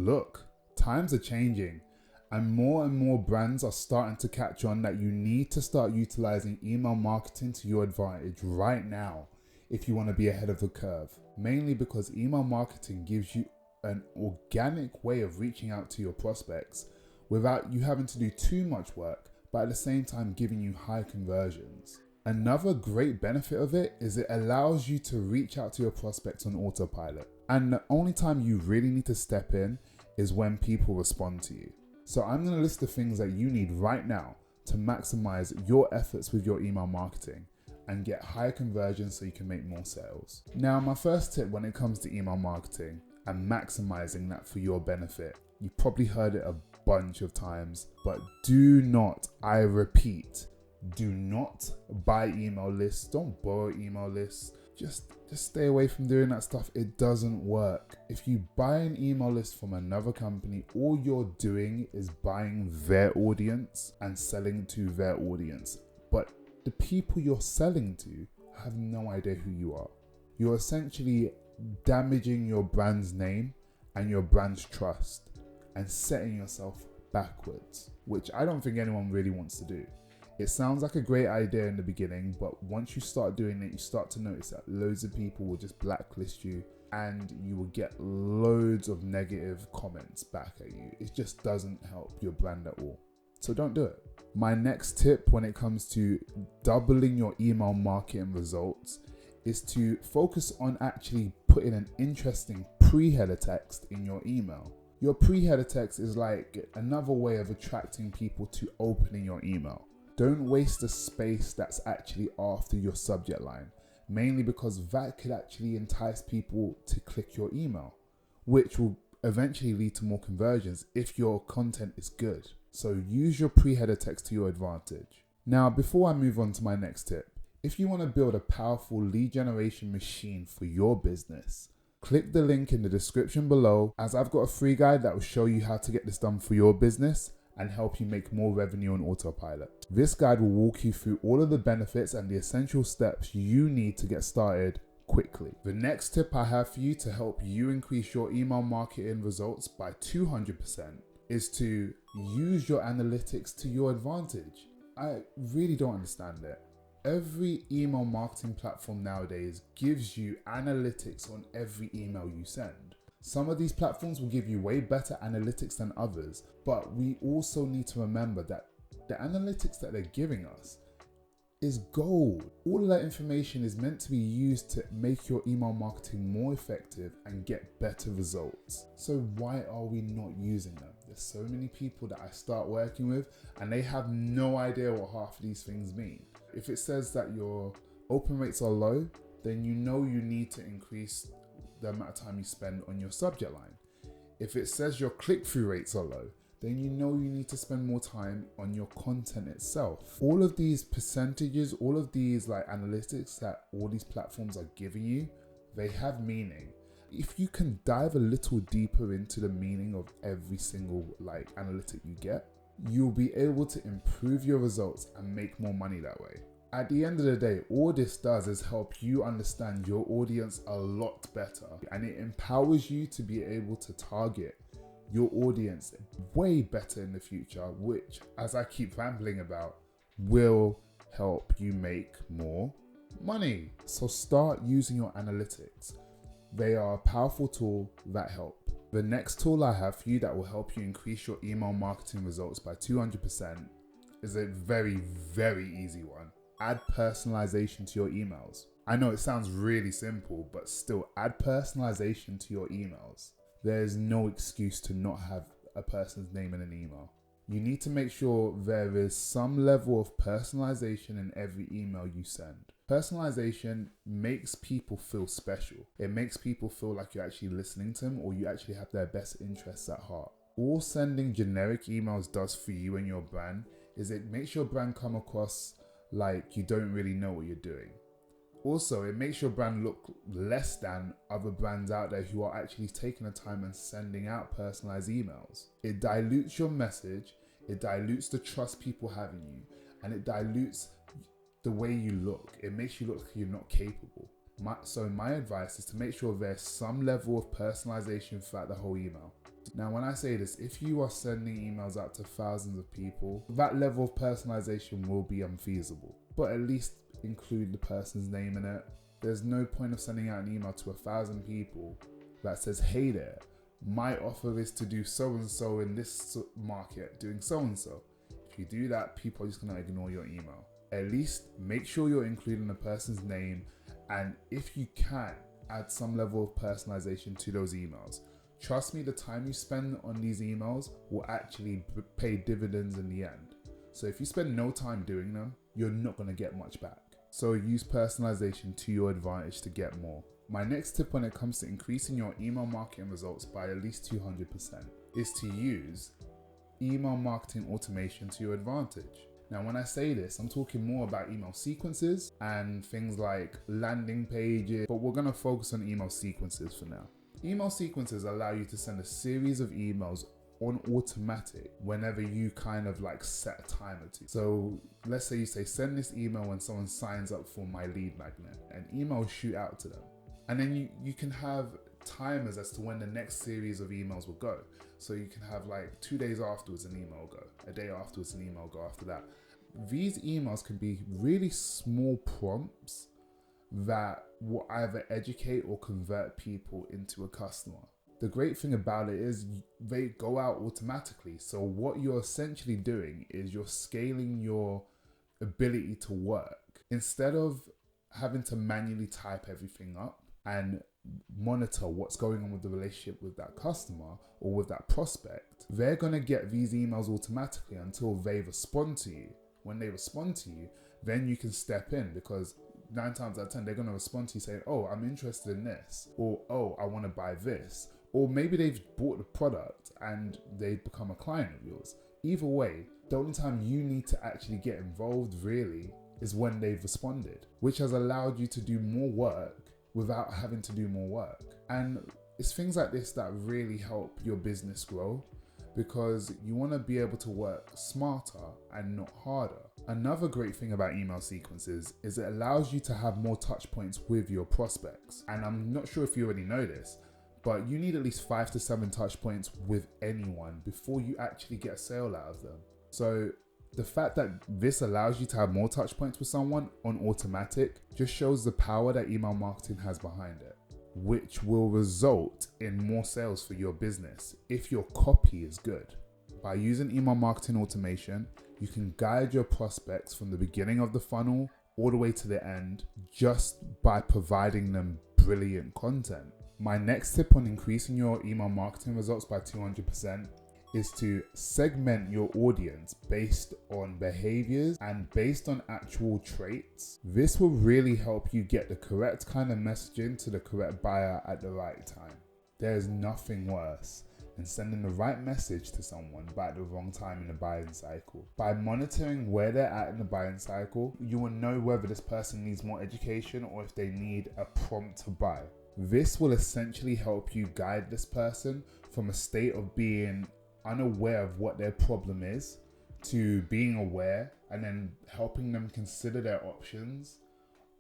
Look, times are changing and more brands are starting to catch on that you need to start utilizing email marketing to your advantage right now if you want to be ahead of the curve. Mainly because email marketing gives you an organic way of reaching out to your prospects without you having to do too much work, but at the same time giving you high conversions. Another great benefit of it is it allows you to reach out to your prospects on autopilot. And the only time you really need to step in is when people respond to you. So I'm going to list the things that you need right now to maximize your efforts with your email marketing and get higher conversions so you can make more sales. Now, my first tip when it comes to email marketing and maximizing that for your benefit, you've probably heard it a bunch of times, but do not, I repeat, do not buy email lists. Don't borrow email lists. Just stay away from doing that stuff. It doesn't work. If you buy an email list from another company, all you're doing is buying their audience and selling to their audience. But the people you're selling to have no idea who you are. You're essentially damaging your brand's name and your brand's trust and setting yourself backwards, which I don't think anyone really wants to do. It sounds like a great idea in the beginning, but once you start doing it, you start to notice that loads of people will just blacklist you and you will get loads of negative comments back at you. It just doesn't help your brand at all. So don't do it. My next tip when it comes to doubling your email marketing results is to focus on actually putting an interesting pre-header text in your email. Your pre-header text is like another way of attracting people to opening your email. Don't waste the space that's actually after your subject line, mainly because that could actually entice people to click your email, which will eventually lead to more conversions if your content is good. So use your pre-header text to your advantage. Now, before I move on to my next tip, if you want to build a powerful lead generation machine for your business, click the link in the description below, as I've got a free guide that will show you how to get this done for your business and help you make more revenue on autopilot. This guide will walk you through all of the benefits and the essential steps you need to get started quickly. The next tip I have for you to help you increase your email marketing results by 200% is to use your analytics to your advantage. I really don't understand it. Every email marketing platform nowadays gives you analytics on every email you send. Some of these platforms will give you way better analytics than others, but we also need to remember that the analytics that they're giving us is gold. All of that information is meant to be used to make your email marketing more effective and get better results. So why are we not using them? There's so many people that I start working with and they have no idea what half of these things mean. If it says that your open rates are low, then you know you need to increase the amount of time you spend on your subject line. If it says your click-through rates are low, then you know you need to spend more time on your content itself. All of these percentages, all of these like analytics that all these platforms are giving you, they have meaning. If you can dive a little deeper into the meaning of every single like analytic you get, you'll be able to improve your results and make more money that way. At the end of the day, all this does is help you understand your audience a lot better, and it empowers you to be able to target your audience way better in the future, which, as I keep rambling about, will help you make more money. So start using your analytics. They are a powerful tool that help. The next tool I have for you that will help you increase your email marketing results by 200% is a very, very easy one. Add personalization to your emails. I know it sounds really simple, but still add personalization to your emails. There's no excuse to not have a person's name in an email. You need to make sure there is some level of personalization in every email you send. Personalization makes people feel special. It makes people feel like you're actually listening to them or you actually have their best interests at heart. All sending generic emails does for you and your brand is it makes your brand come across like you don't really know what you're doing. Also, it makes your brand look less than other brands out there who are actually taking the time and sending out personalized emails. It dilutes your message, it dilutes the trust people have in you, and it dilutes the way you look. It makes you look like you're not capable. My advice is to make sure there's some level of personalization throughout the whole email. Now, when I say this, if you are sending emails out to thousands of people, that level of personalization will be unfeasible, but at least include the person's name in it. There's no point of sending out an email to 1,000 people that says, hey there, my offer is to do so and so in this market, doing so and so. If you do that, people are just going to ignore your email. At least make sure you're including the person's name, and if you can, add some level of personalization to those emails. Trust me, the time you spend on these emails will actually pay dividends in the end. So if you spend no time doing them, you're not going to get much back. So use personalization to your advantage to get more. My next tip when it comes to increasing your email marketing results by at least 200% is to use email marketing automation to your advantage. Now, when I say this, I'm talking more about email sequences and things like landing pages, but we're going to focus on email sequences for now. Email sequences allow you to send a series of emails on automatic whenever you kind of like set a timer to. So let's say you say, send this email when someone signs up for my lead magnet, and emails shoot out to them. And then you can have timers as to when the next series of emails will go. So you can have like 2 days afterwards an email go, a day afterwards an email go after that. These emails can be really small prompts that will either educate or convert people into a customer. The great thing about it is they go out automatically. So what you're essentially doing is you're scaling your ability to work. Instead of having to manually type everything up and monitor what's going on with the relationship with that customer or with that prospect, they're going to get these emails automatically until they respond to you. When they respond to you, then you can step in, because 9 times out of 10, they're going to respond to you saying, oh, I'm interested in this, or oh, I want to buy this. Or maybe they've bought the product and they've become a client of yours. Either way, the only time you need to actually get involved really is when they've responded, which has allowed you to do more work without having to do more work. And it's things like this that really help your business grow, because you want to be able to work smarter and not harder. Another great thing about email sequences is it allows you to have more touch points with your prospects. And I'm not sure if you already know this, but you need at least 5 to 7 touch points with anyone before you actually get a sale out of them. So the fact that this allows you to have more touch points with someone on automatic just shows the power that email marketing has behind it, which will result in more sales for your business if your copy is good. By using email marketing automation, you can guide your prospects from the beginning of the funnel all the way to the end just by providing them brilliant content. My next tip on increasing your email marketing results by 200% is to segment your audience based on behaviors and based on actual traits. This will really help you get the correct kind of messaging to the correct buyer at the right time. There is nothing worse than sending the right message to someone but at the wrong time in the buying cycle. By monitoring where they're at in the buying cycle, you will know whether this person needs more education or if they need a prompt to buy. This will essentially help you guide this person from a state of being unaware of what their problem is to being aware, and then helping them consider their options.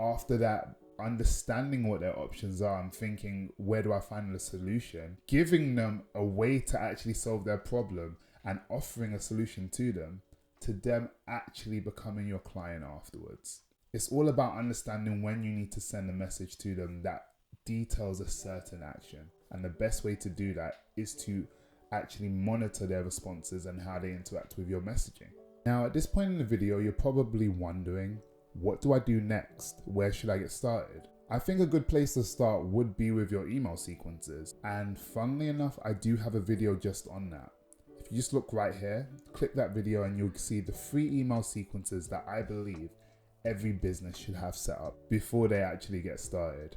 After that, understanding what their options are and thinking, where do I find the solution? Giving them a way to actually solve their problem and offering a solution to them actually becoming your client afterwards. It's all about understanding when you need to send a message to them that details a certain action. And the best way to do that is to actually monitor their responses and how they interact with your messaging. Now, at this point in the video, you're probably wondering, what do I do next? Where should I get started? I think a good place to start would be with your email sequences. And funnily enough, I do have a video just on that. If you just look right here, click that video and you'll see the 3 email sequences that I believe every business should have set up before they actually get started.